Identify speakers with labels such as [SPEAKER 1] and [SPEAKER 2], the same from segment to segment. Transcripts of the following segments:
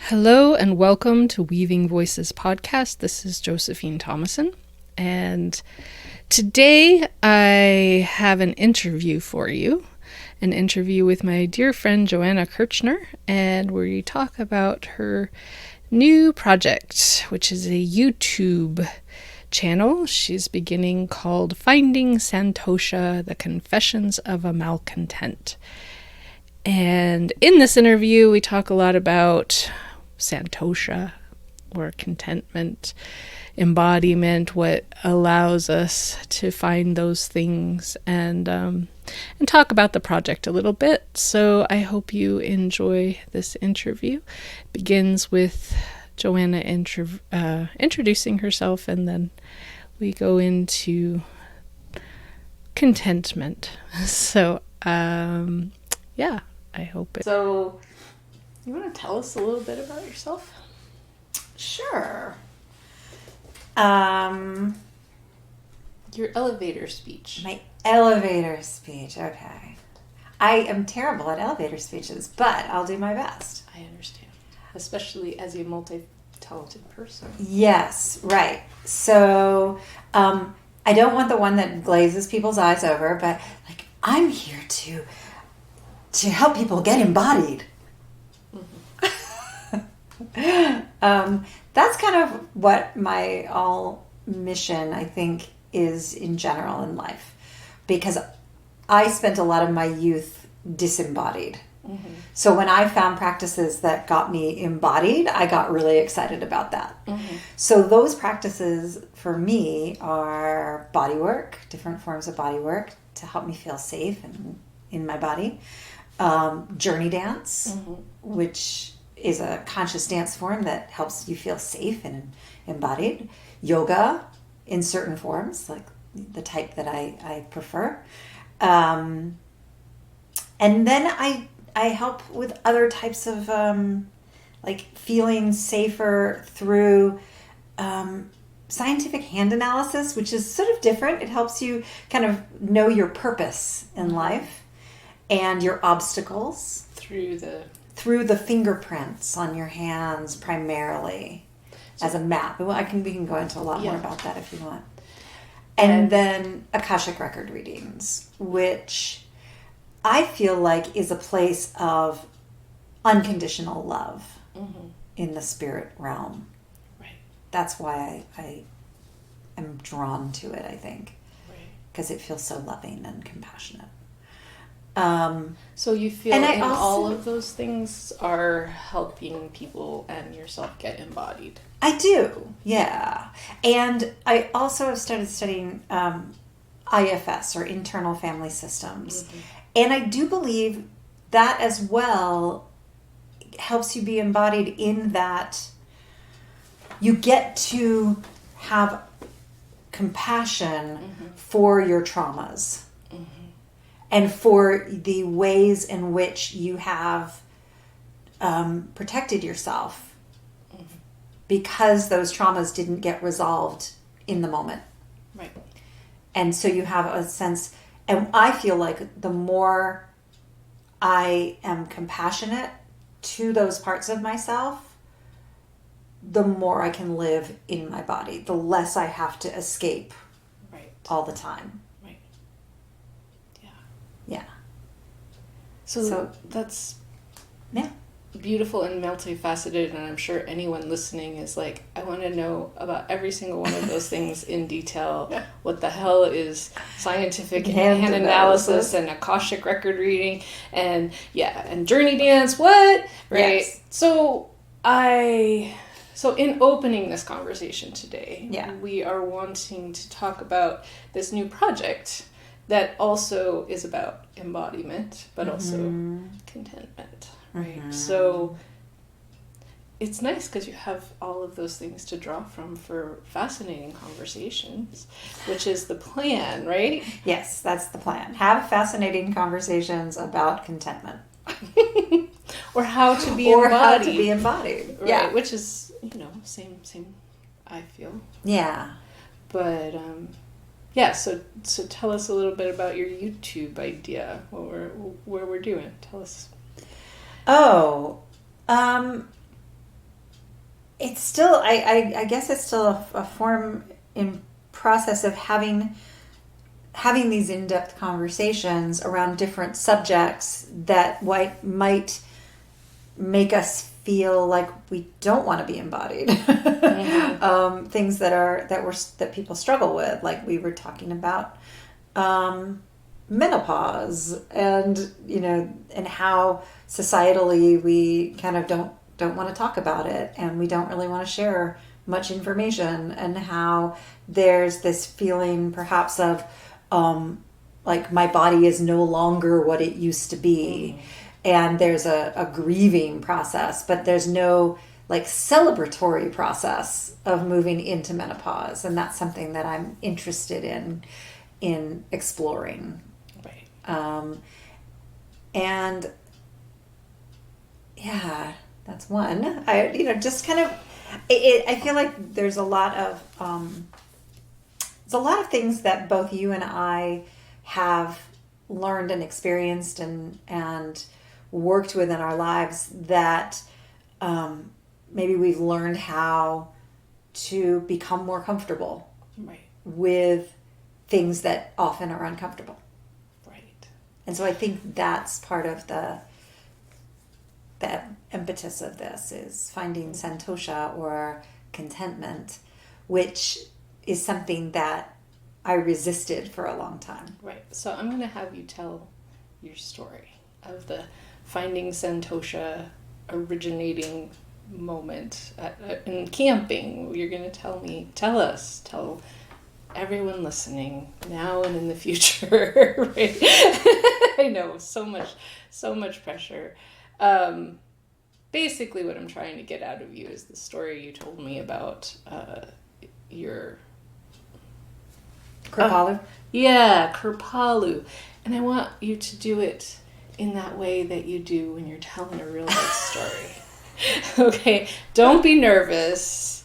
[SPEAKER 1] Hello and welcome to Weaving Voices podcast. This is Josephine Thomason, and today I have an interview for you, an interview with my dear friend Joanna Carichner, and we talk about her new project, which is a YouTube channel she's beginning called Finding Santosha, The Confessions of a Malcontent. And in this interview, we talk a lot about Santosha, or contentment, embodiment, what allows us to find those things, and talk about the project a little bit. So I hope you enjoy this interview. It begins with Joanna introducing herself, and then we go into contentment. So yeah, I hope it. So, you want to tell us a little bit about yourself?
[SPEAKER 2] Sure.
[SPEAKER 1] Your elevator speech.
[SPEAKER 2] My elevator speech. Okay. I am terrible at elevator speeches, but I'll do my best.
[SPEAKER 1] I understand. Especially as a multi-talented person.
[SPEAKER 2] Yes, right. So, I don't want the one that glazes people's eyes over, but like I'm here to help people get embodied. That's kind of what my all mission, I think, is in general in life, because I spent a lot of my youth disembodied. Mm-hmm. So when I found practices that got me embodied, I got really excited about that. Mm-hmm. So those practices for me are body work, different forms of body work to help me feel safe and in my body. Journey dance, mm-hmm. which is a conscious dance form that helps you feel safe and embodied. Yoga in certain forms, like the type that I prefer. And then I help with other types of like feeling safer through scientific hand analysis, which is sort of different. It helps you kind of know your purpose in life and your obstacles. Through the fingerprints on your hands primarily, as a map. Well, we can go into a lot more about that if you want. And then Akashic record readings, which I feel like is a place of unconditional love in the spirit realm. Right. That's why I am drawn to it, I think. Right. Because it feels so loving and compassionate.
[SPEAKER 1] So you feel all of those things are helping people and yourself get embodied?
[SPEAKER 2] I do, yeah. And I also have started studying IFS, or internal family systems. Mm-hmm. And I do believe that as well helps you be embodied in that you get to have compassion for your traumas. And for the ways in which you have protected yourself because those traumas didn't get resolved in the moment. Right. And so you have a sense, and I feel like the more I am compassionate to those parts of myself, the more I can live in my body, the less I have to escape all the time. Yeah.
[SPEAKER 1] So that's beautiful and multifaceted, and I'm sure anyone listening is like, I want to know about every single one of those things in detail. What the hell is scientific hand analysis and Akashic record reading and journey dance, what? Right. Yes. So in opening this conversation today, we are wanting to talk about this new project that also is about embodiment, but also contentment, right? Mm-hmm. So it's nice because you have all of those things to draw from for fascinating conversations, which is the plan, right?
[SPEAKER 2] Yes, that's the plan. Have fascinating conversations about contentment.
[SPEAKER 1] Or how to be embodied.
[SPEAKER 2] Or how to be embodied.
[SPEAKER 1] Right,
[SPEAKER 2] yeah.
[SPEAKER 1] Which is, same, I feel.
[SPEAKER 2] Yeah.
[SPEAKER 1] But, so tell us a little bit about your YouTube idea, what we're doing. Tell us.
[SPEAKER 2] it's still, I guess it's still a form in process of having these in-depth conversations around different subjects that might make us feel like we don't want to be embodied. Mm-hmm. Things that people struggle with, like we were talking about menopause, and and how societally we kind of don't want to talk about it, and we don't really want to share much information, and how there's this feeling perhaps of like my body is no longer what it used to be. Mm-hmm. And there's a grieving process, but there's no like celebratory process of moving into menopause. And that's something that I'm interested in exploring. Right. And yeah, that's one. Just kind of, I feel like there's a lot of things that both you and I have learned and experienced and worked with in our lives that maybe we've learned how to become more comfortable, right, with things that often are uncomfortable. Right. And so I think that's part of the impetus of this, is finding Santosha, or contentment, which is something that I resisted for a long time.
[SPEAKER 1] Right. So I'm going to have you tell your story of the finding Santosha originating moment in camping. You're going to tell everyone listening now and in the future. Right? I know, so much pressure. Basically what I'm trying to get out of you is the story you told me about your
[SPEAKER 2] Kripalu?
[SPEAKER 1] Yeah, Kripalu. And I want you to do it in that way that you do when you're telling a real life story. Okay, don't be nervous.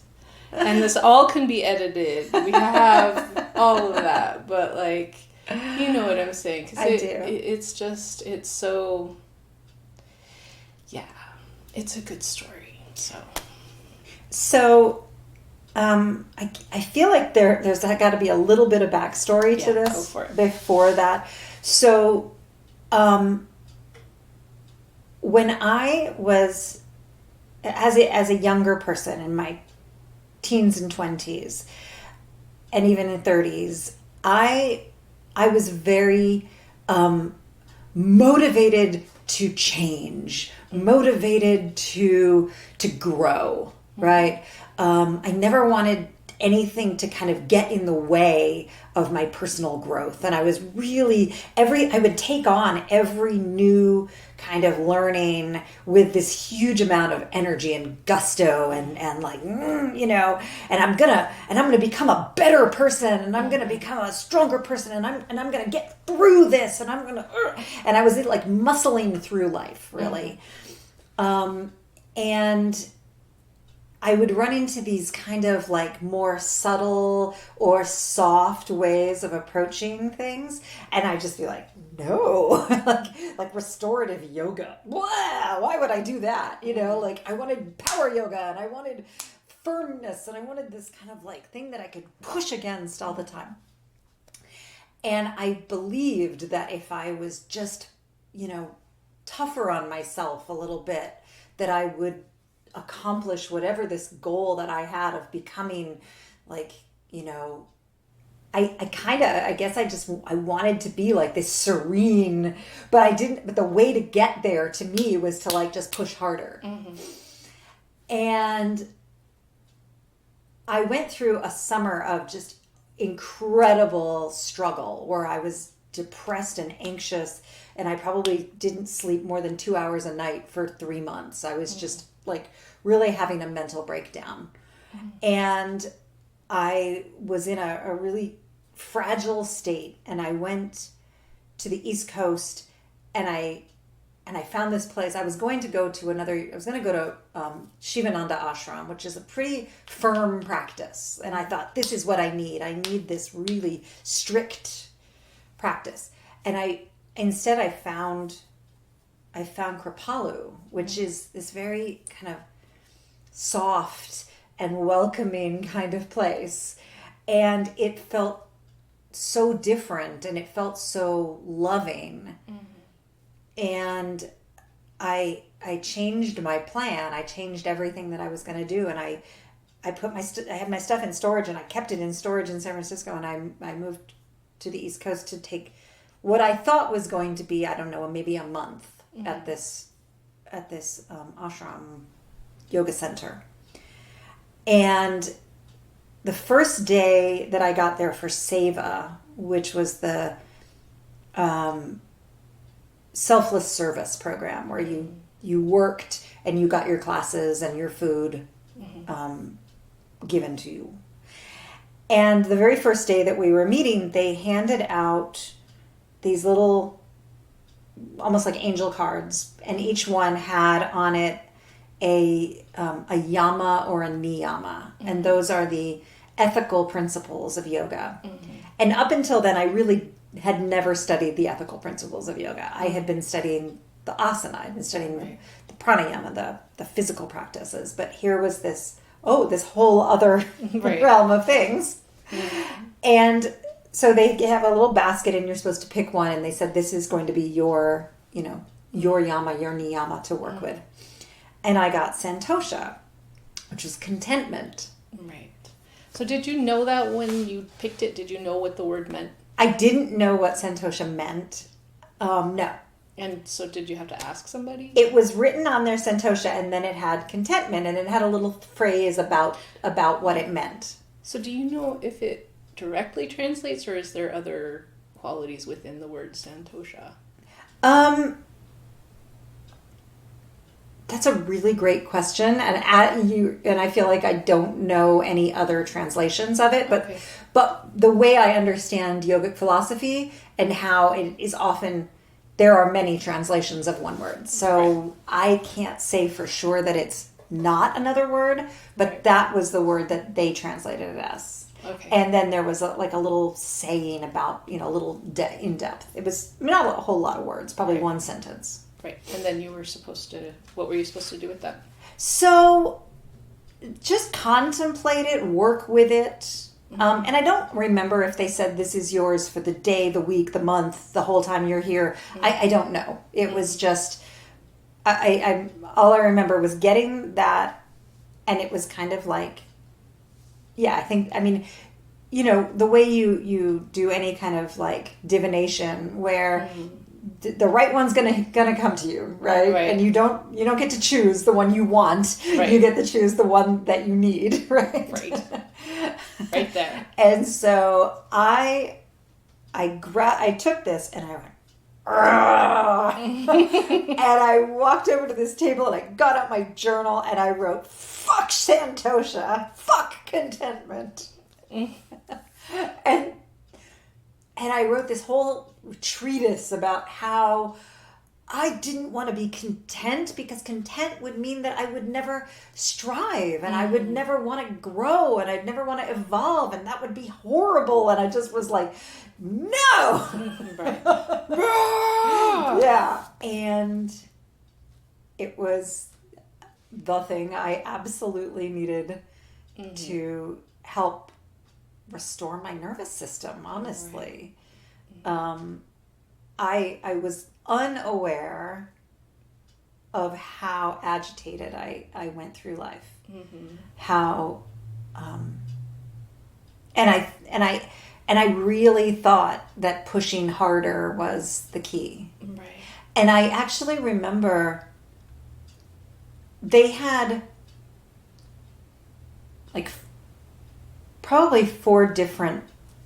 [SPEAKER 1] And this all can be edited. We have all of that. But, like, you know what I'm saying. 'Cause it's so, yeah, it's a good story.
[SPEAKER 2] So I feel like there's got to be a little bit of backstory to this.
[SPEAKER 1] Go for it.
[SPEAKER 2] Before that. So, when I was, as a younger person in my teens and 20s, and even in 30s, I was very motivated to change, motivated to grow, right? I never wanted anything to kind of get in the way of my personal growth. And I was really, I would take on every new kind of learning with this huge amount of energy and gusto and like, and I'm gonna become a better person, and I'm gonna become a stronger person, and I'm gonna get through this, and and I was like muscling through life, really. And I would run into these kind of like more subtle or soft ways of approaching things, and I'd just be like, no, like restorative yoga. Blah, why would I do that? Like I wanted power yoga, and I wanted firmness, and I wanted this kind of like thing that I could push against all the time. And I believed that if I was just, tougher on myself a little bit, that I would accomplish whatever this goal that I had of becoming like, I wanted to be like this serene, but the way to get there to me was to like just push harder. Mm-hmm. And I went through a summer of just incredible struggle where I was depressed and anxious, and I probably didn't sleep more than 2 hours a night for 3 months. I was just like really having a mental breakdown. Mm-hmm. And I was in a really fragile state, and I went to the East Coast, and I found this place. I was going to go to Shivananda Ashram, which is a pretty firm practice. And I thought, this is what I need. I need this really strict practice. And I found Kripalu, which is this very kind of soft and welcoming kind of place. And it felt so different and it felt so loving. And I changed my plan. I changed everything that I was going to do, and I put I had my stuff in storage, and I kept it in storage in San Francisco, and I moved to the East Coast to take what I thought was going to be, I don't know, maybe a month at this ashram yoga center. And the first day that I got there for Seva, which was the selfless service program where you worked and you got your classes and your food given to you. And the very first day that we were meeting, they handed out these little, almost like angel cards, and each one had on it a yama or a niyama, and those are the ethical principles of yoga. And up until then, I really had never studied the ethical principles of yoga. I had been studying the asana, I'd been studying the pranayama, the physical practices, but here was this whole other realm of things. And so they have a little basket, and you're supposed to pick one, and they said, this is going to be your yama, your niyama to work with. And I got Santosha, which is contentment.
[SPEAKER 1] Right. So did you know that when you picked it? Did you know what the word meant?
[SPEAKER 2] I didn't know what Santosha meant. No.
[SPEAKER 1] And so did you have to ask somebody?
[SPEAKER 2] It was written on their Santosha, and then it had contentment, and it had a little phrase about what it meant.
[SPEAKER 1] So do you know if it directly translates, or is there other qualities within the word Santosha?
[SPEAKER 2] That's a really great question, and I feel like I don't know any other translations of it, but the way I understand yogic philosophy and how it is often, there are many translations of one word, so I can't say for sure that it's not another word, but that was the word that they translated it as.
[SPEAKER 1] Okay.
[SPEAKER 2] And then there was a little saying about, a little in depth. It was not a whole lot of words, probably one sentence.
[SPEAKER 1] Right. And then what were you supposed to do with that?
[SPEAKER 2] So just contemplate it, work with it. And I don't remember if they said this is yours for the day, the week, the month, the whole time you're here. I don't know. It was just, I all I remember was getting that, and it was kind of like, the way you do any kind of like divination where the right one's gonna come to you, right? And you don't get to choose the one you want. You get to choose the one that you need, right?
[SPEAKER 1] Right there.
[SPEAKER 2] And so I took this and I went, and I walked over to this table and I got out my journal and I wrote, "Fuck Santosha, fuck contentment," and I wrote this whole treatise about how I didn't want to be content because content would mean that I would never strive and I would never want to grow and I'd never want to evolve, and that would be horrible. And I just was like, no. Yeah. And it was the thing I absolutely needed to help restore my nervous system, honestly. I was unaware of how agitated I went through life. How and I really thought that pushing harder was the key. And I actually remember they had like probably 4 different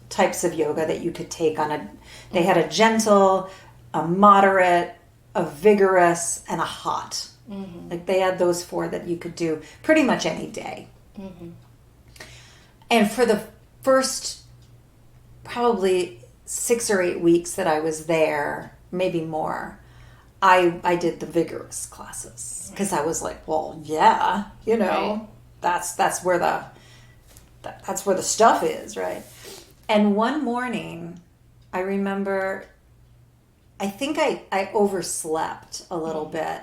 [SPEAKER 2] types of yoga that you could take on they had a gentle, a moderate, a vigorous, and a hot. Like they had those 4 that you could do pretty much any day. And for the first probably 6 or 8 weeks that I was there, maybe more, I did the vigorous classes because I was like, well, yeah, that's where the stuff is, right? And one morning, I remember, I think I overslept a little bit,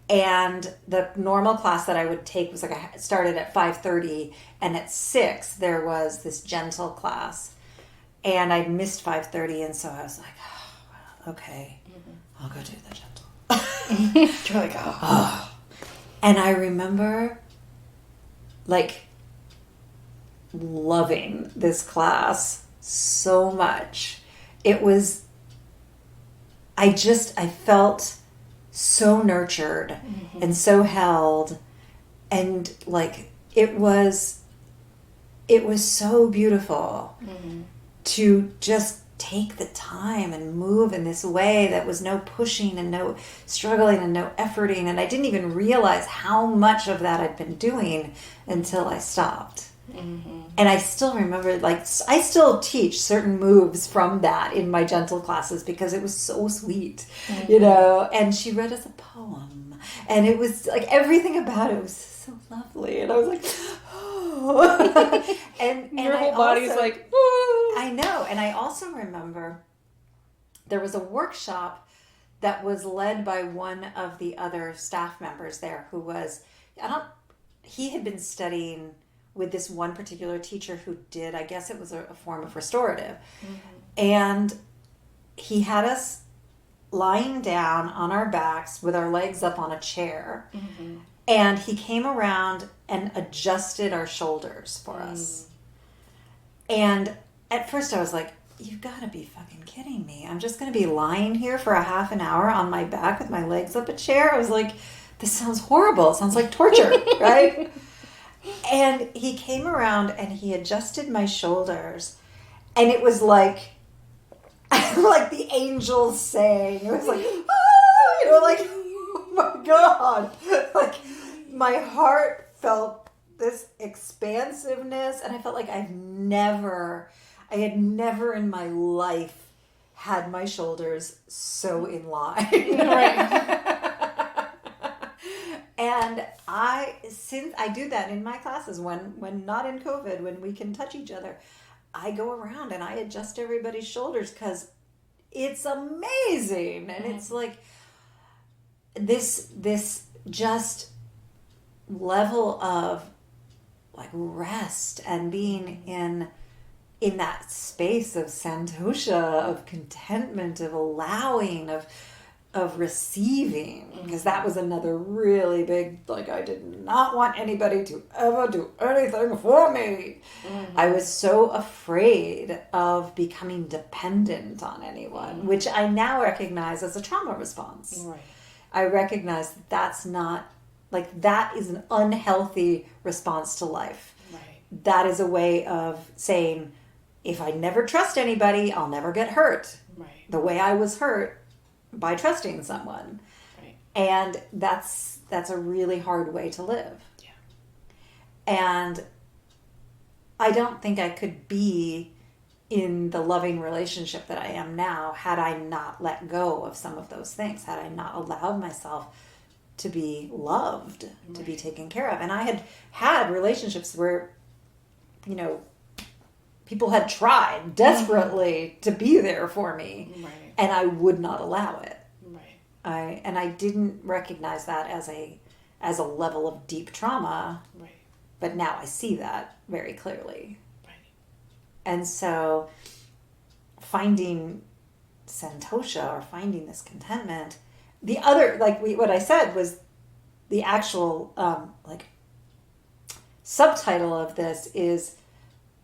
[SPEAKER 2] And the normal class that I would take was like I started at 5:30, and at 6 there was this gentle class. And I'd missed 5:30, and so I was like, oh, well, okay, I'll go do the gentle.
[SPEAKER 1] You're like, oh.
[SPEAKER 2] And I remember, like, loving this class so much. It was, I felt so nurtured and so held, and like it was so beautiful to just take the time and move in this way that was no pushing and no struggling and no efforting, and I didn't even realize how much of that I'd been doing until I stopped. And I still remember, like, I still teach certain moves from that in my gentle classes because it was so sweet, you know. And she read us a poem, and it was like everything about it was so lovely, and I was like, oh. and
[SPEAKER 1] your whole body's like, ooh.
[SPEAKER 2] I know. And I also remember there was a workshop that was led by one of the other staff members there who was, he had been studying with this one particular teacher who did, I guess it was a form of restorative. And he had us lying down on our backs with our legs up on a chair. And he came around and adjusted our shoulders for us. And at first I was like, you've got to be fucking kidding me. I'm just going to be lying here for a half an hour on my back with my legs up a chair. I was like, this sounds horrible. It sounds like torture, right? And he came around and he adjusted my shoulders, and it was like like the angels sang. It was like, oh, you know, like, oh my God. Like, my heart felt this expansiveness, and I felt like I had never in my life had my shoulders so in line.
[SPEAKER 1] Right.
[SPEAKER 2] And since I do that in my classes, when not in COVID, when we can touch each other, I go around and I adjust everybody's shoulders because it's amazing. And it's like this just level of like rest and being in that space of Santosha, of contentment, of allowing, of receiving, because that was another really big, like, I did not want anybody to ever do anything for me. I was so afraid of becoming dependent on anyone, which I now recognize as a trauma response.
[SPEAKER 1] Right.
[SPEAKER 2] I recognize that that's not, like, that is an unhealthy response to life.
[SPEAKER 1] Right.
[SPEAKER 2] That is a way of saying, if I never trust anybody, I'll never get hurt.
[SPEAKER 1] Right.
[SPEAKER 2] The way I was hurt by trusting someone.
[SPEAKER 1] Right.
[SPEAKER 2] And that's a really hard way to live.
[SPEAKER 1] Yeah.
[SPEAKER 2] And I don't think I could be in the loving relationship that I am now had I not let go of some of those things, had I not allowed myself to be loved, to be taken care of. And I had relationships where, you know, people had tried desperately to be there for me.
[SPEAKER 1] Right.
[SPEAKER 2] And I would not allow it.
[SPEAKER 1] Right.
[SPEAKER 2] I didn't recognize that as a level of deep trauma.
[SPEAKER 1] Right.
[SPEAKER 2] But now I see that very clearly.
[SPEAKER 1] Right.
[SPEAKER 2] And so finding Santosha, or finding this contentment, the other, like what I said was the actual like subtitle of this is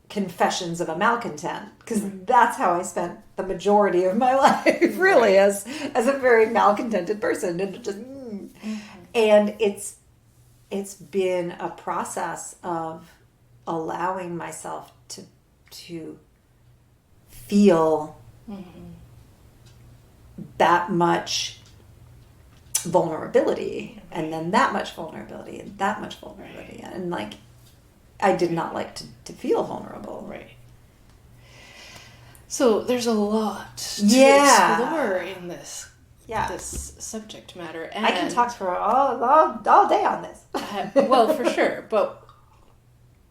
[SPEAKER 2] Confessions of a Malcontent, because that's how I spent the majority of my life, really, as a very malcontented person, and just and it's been a process of allowing myself to feel that much vulnerability, and then that much vulnerability, and that much vulnerability, and like, I did not like to feel vulnerable.
[SPEAKER 1] Right. So there's a lot to explore in this subject matter. And
[SPEAKER 2] I can talk for all day on this.
[SPEAKER 1] Well, for sure. But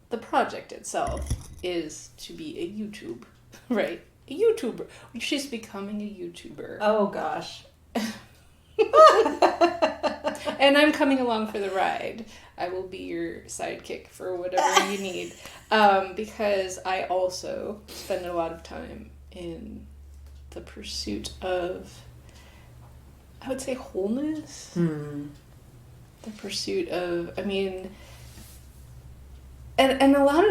[SPEAKER 1] the project itself is to be a YouTube, right? A YouTuber. She's becoming a YouTuber.
[SPEAKER 2] Oh, gosh.
[SPEAKER 1] And I'm coming along for the ride. I will be your sidekick for whatever you need. Because I also spend a lot of time in the pursuit of, I would say, wholeness. The pursuit of, I mean, and a lot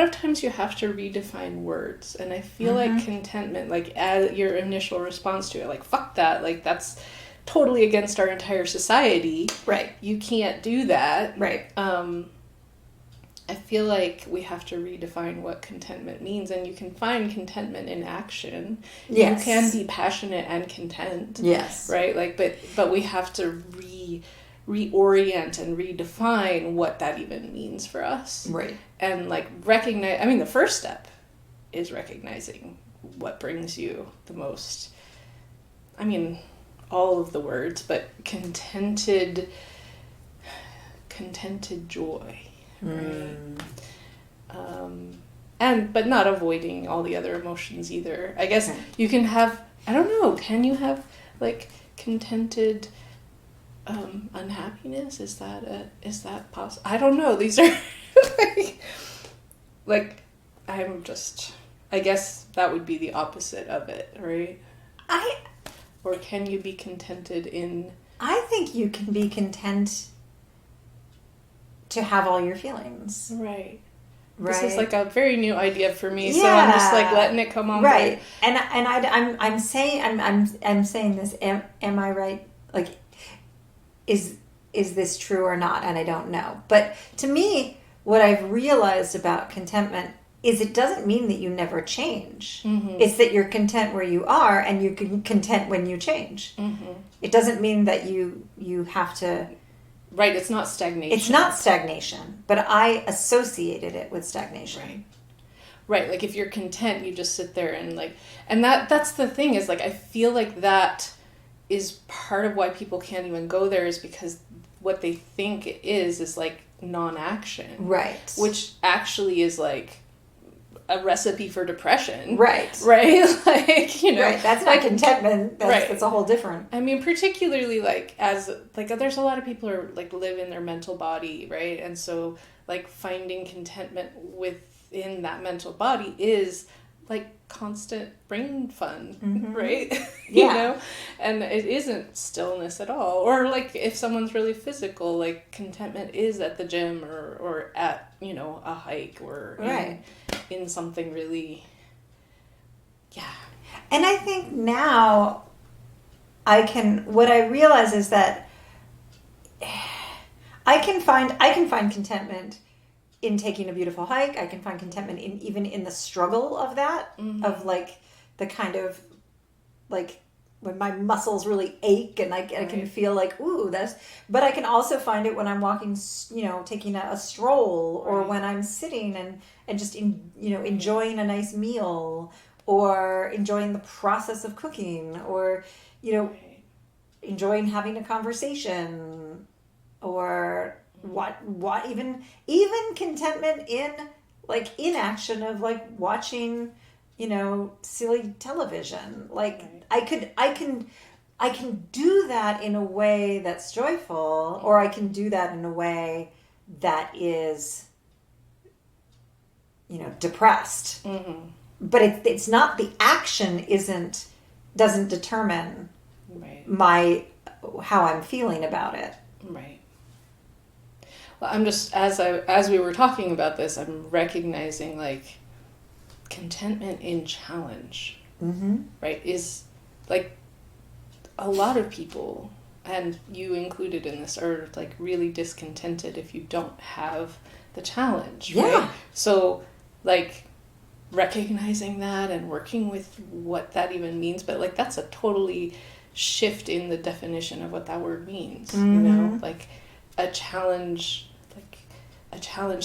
[SPEAKER 1] of times you have to redefine words, and I feel like contentment, like as your initial response to it, like fuck that, like that's totally against our entire society.
[SPEAKER 2] Right.
[SPEAKER 1] You can't do that.
[SPEAKER 2] Right.
[SPEAKER 1] I feel like we have to redefine what contentment means, and you can find contentment in action.
[SPEAKER 2] Yes.
[SPEAKER 1] You can be passionate and content.
[SPEAKER 2] Yes.
[SPEAKER 1] Right? Like, but we have to reorient and redefine what that even means for us.
[SPEAKER 2] Right.
[SPEAKER 1] And like recognize, I mean, the first step is recognizing what brings you the most, I mean, all of the words, but contented joy. Right. But not avoiding all the other emotions either. I guess you can have, I don't know, can you have like contented unhappiness? Is that possible? I don't know. These are like I guess that would be the opposite of it, right? Or can you be contented in?
[SPEAKER 2] I think you can be content to have all your feelings.
[SPEAKER 1] Right.
[SPEAKER 2] Right.
[SPEAKER 1] This is like a very new idea for me, so I'm just like letting it come on.
[SPEAKER 2] Right. I'm saying this. Am I right? Like, is this true or not? And I don't know. But to me, what I've realized about contentment is it doesn't mean that you never change. It's that you're content where you are, and you can content when you change. It doesn't mean that you have to.
[SPEAKER 1] Right, it's not stagnation.
[SPEAKER 2] It's not stagnation, but I associated it with stagnation.
[SPEAKER 1] Right, like if you're content, you just sit there and like, and that's the thing is like, I feel like that is part of why people can't even go there, is because what they think it is like non-action. Right. Which actually is like a recipe for depression. Right. Like, you know.
[SPEAKER 2] Right. That's not contentment. That's a whole different.
[SPEAKER 1] I mean, particularly like as like there's a lot of people who are like live in their mental body, right? And so like finding contentment within that mental body is like constant brain fun, right? You know? And it isn't stillness at all. Or like if someone's really physical, like contentment is at the gym or at, you know, a hike or in something really,
[SPEAKER 2] And I think now what I realize is that I can find contentment in taking a beautiful hike. I can find contentment even in the struggle of that, of like the kind of like when my muscles really ache and I can feel like, ooh, but I can also find it when I'm walking, you know, taking a stroll, or when I'm sitting and just, enjoying a nice meal, or enjoying the process of cooking, or, you know, enjoying having a conversation, or what even contentment in like inaction of like watching, you know, silly television. Like I can do that in a way that's joyful, or I can do that in a way that is, you know, depressed. But it's not, the action doesn't determine how I'm feeling about it.
[SPEAKER 1] Right. Well, I'm just, as we were talking about this, I'm recognizing like contentment in challenge, right, is like a lot of people, and you included in this, are like really discontented if you don't have the challenge, right? So like recognizing that and working with what that even means, but like that's a totally shift in the definition of what that word means, you know, like a challenge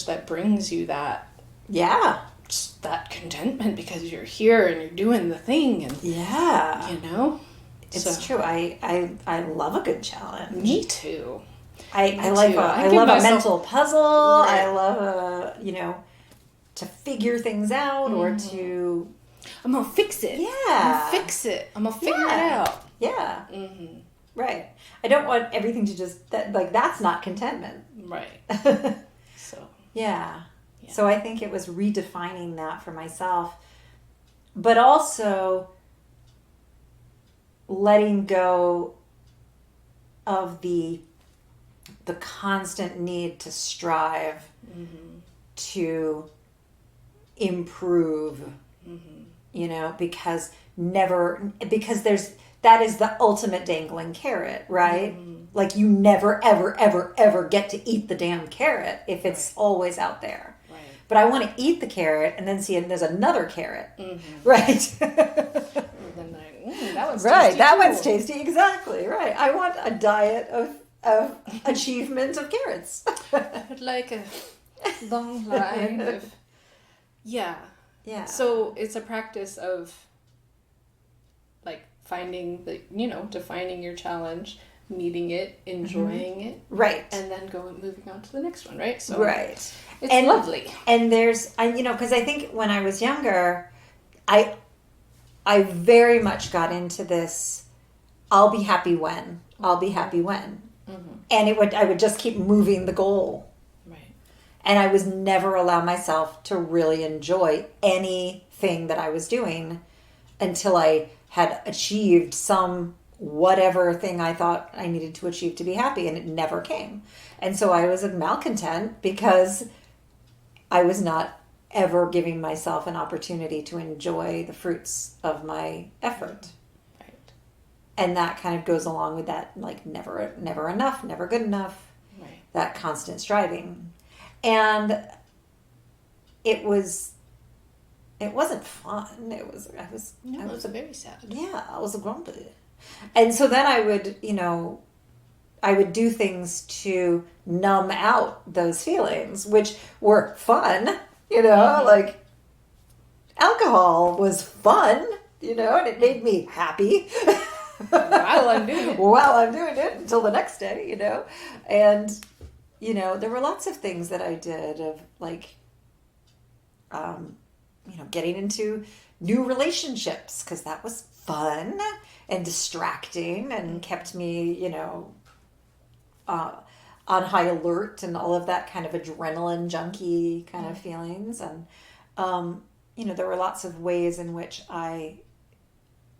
[SPEAKER 1] that brings you that that contentment because you're here and you're doing the thing, and you know,
[SPEAKER 2] it's true. I love a good challenge.
[SPEAKER 1] Me too.
[SPEAKER 2] I love a mental puzzle. I love to figure things out, or
[SPEAKER 1] I'm gonna fix it. I'm gonna fix it. I'm gonna figure it out.
[SPEAKER 2] Right. I don't want everything to just, that's not contentment.
[SPEAKER 1] Right. So.
[SPEAKER 2] Yeah. So I think it was redefining that for myself, but also letting go of the constant need to strive to improve, because that is the ultimate dangling carrot, right? Like you never, ever, ever, ever get to eat the damn carrot if it's always out there.
[SPEAKER 1] Right.
[SPEAKER 2] But I want to eat the carrot and then see there's another carrot, right?
[SPEAKER 1] And then that one's
[SPEAKER 2] right.
[SPEAKER 1] tasty
[SPEAKER 2] That
[SPEAKER 1] too.
[SPEAKER 2] one's tasty, exactly. Right. I want a diet of achievement of carrots.
[SPEAKER 1] I would like a long line of yeah. So it's a practice of like finding defining your challenge, meeting it, enjoying it,
[SPEAKER 2] right,
[SPEAKER 1] and then moving on to the next one, right? So
[SPEAKER 2] right,
[SPEAKER 1] it's lovely.
[SPEAKER 2] And there's because I think when I was younger, I very much got into this. I'll be happy when. I'll be happy when. And I would just keep moving the goal.
[SPEAKER 1] Right.
[SPEAKER 2] And I was never allow myself to really enjoy anything that I was doing until I had achieved some whatever thing I thought I needed to achieve to be happy, and it never came. And so I was a malcontent because I was not ever giving myself an opportunity to enjoy the fruits of my effort. And that kind of goes along with that, like never enough, never good enough,
[SPEAKER 1] right.
[SPEAKER 2] That constant striving. And it wasn't fun. It was
[SPEAKER 1] very sad.
[SPEAKER 2] Yeah, I was grumpy. And so then I would do things to numb out those feelings, which were fun, like alcohol was fun, and it made me happy.
[SPEAKER 1] While I'm doing it
[SPEAKER 2] until the next day, and there were lots of things that I did of like getting into new relationships because that was fun and distracting and kept me on high alert and all of that kind of adrenaline junkie kind of feelings. And there were lots of ways in which I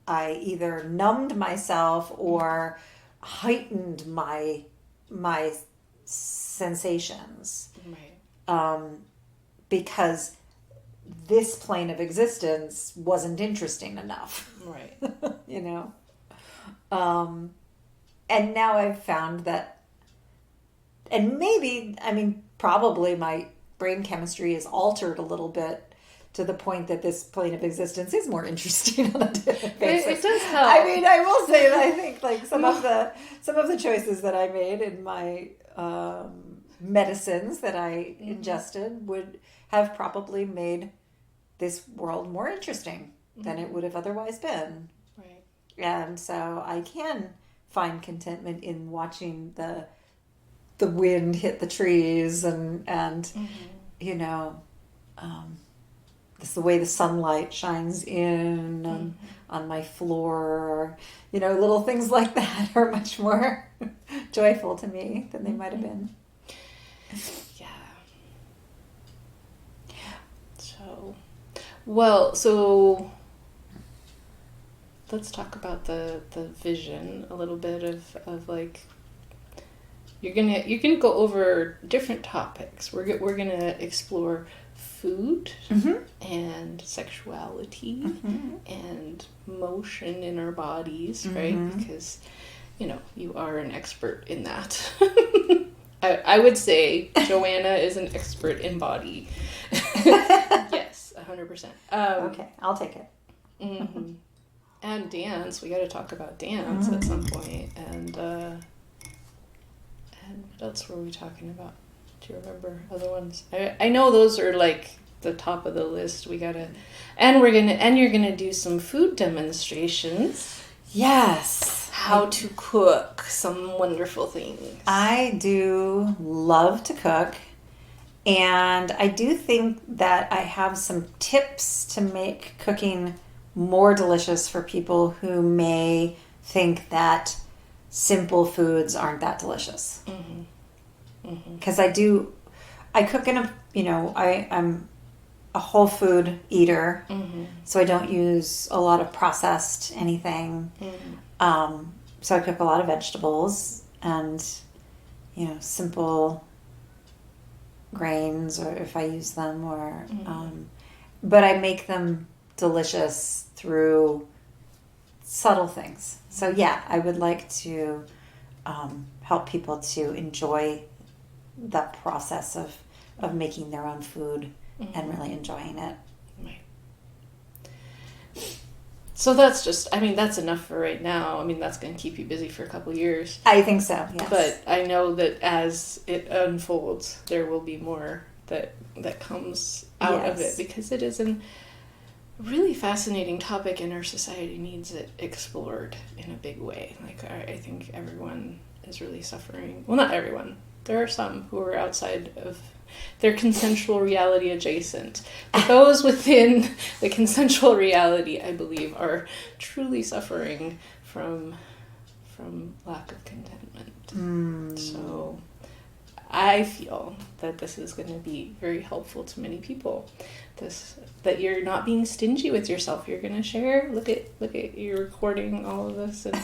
[SPEAKER 2] either numbed myself or heightened my sensations,
[SPEAKER 1] right?
[SPEAKER 2] Because this plane of existence wasn't interesting enough,
[SPEAKER 1] right?
[SPEAKER 2] And now I've found that, and maybe probably my brain chemistry is altered a little bit to the point that this plane of existence is more interesting on a different basis.
[SPEAKER 1] It does help.
[SPEAKER 2] I will say that I think like some of the choices that I made in my medicines that I ingested would have probably made this world more interesting than it would have otherwise been.
[SPEAKER 1] Right.
[SPEAKER 2] And so I can find contentment in watching the wind hit the trees and it's the way the sunlight shines in on my floor, little things like that are much more joyful to me than they might have been.
[SPEAKER 1] Yeah. So let's talk about the vision a little bit of like you're gonna go over different topics. We're gonna explore food and sexuality and motion in our bodies, right? Because you are an expert in that. I would say Joanna is an expert in body. Yes, 100%.
[SPEAKER 2] Okay, I'll take it.
[SPEAKER 1] And dance. We got to talk about dance at some point. And what else were we talking about? Do you remember other ones? I know those are like the top of the list. We gotta, and you're gonna do some food demonstrations.
[SPEAKER 2] Yes.
[SPEAKER 1] How to cook some wonderful things.
[SPEAKER 2] I do love to cook, and I do think that I have some tips to make cooking more delicious for people who may think that simple foods aren't that delicious.
[SPEAKER 1] Mm-hmm.
[SPEAKER 2] Because I cook in I'm a whole food eater, so I don't use a lot of processed anything. So I cook a lot of vegetables and, simple grains, or if I use them, or but I make them delicious through subtle things. So yeah, I would like to help people to enjoy the process of making their own food and really enjoying it.
[SPEAKER 1] Right. So that's that's enough for right now. That's going to keep you busy for a couple years.
[SPEAKER 2] I think so, yes.
[SPEAKER 1] But I know that as it unfolds, there will be more that comes out of it, because it is a really fascinating topic, and our society needs it explored in a big way. Like, I think everyone is really suffering. Well, not everyone. There are some who are outside of their consensual reality adjacent. But those within the consensual reality, I believe, are truly suffering from lack of contentment. So I feel that this is going to be very helpful to many people. That you're not being stingy with yourself. You're going to share. Look at you recording all of this and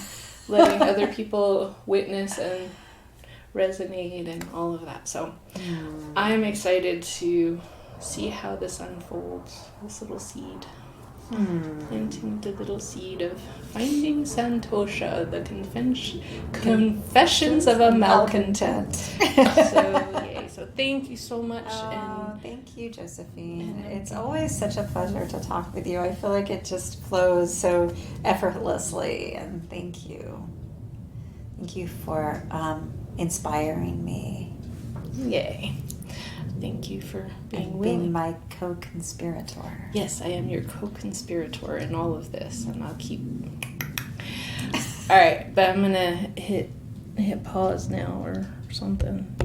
[SPEAKER 1] letting other people witness and resonate and all of that. So I'm excited to see how this unfolds, this little seed. Planting the little seed of finding Santosha, the confessions of a malcontent. So yay. So thank you so much.
[SPEAKER 2] And thank you, Josephine. It's always such a pleasure to talk with you. I feel like it just flows so effortlessly, and thank you. Thank you for inspiring me.
[SPEAKER 1] Yay. Thank you for being
[SPEAKER 2] being my co-conspirator.
[SPEAKER 1] Yes, I am your co-conspirator in all of this, and I'll keep... All right, but I'm going to hit pause now or something.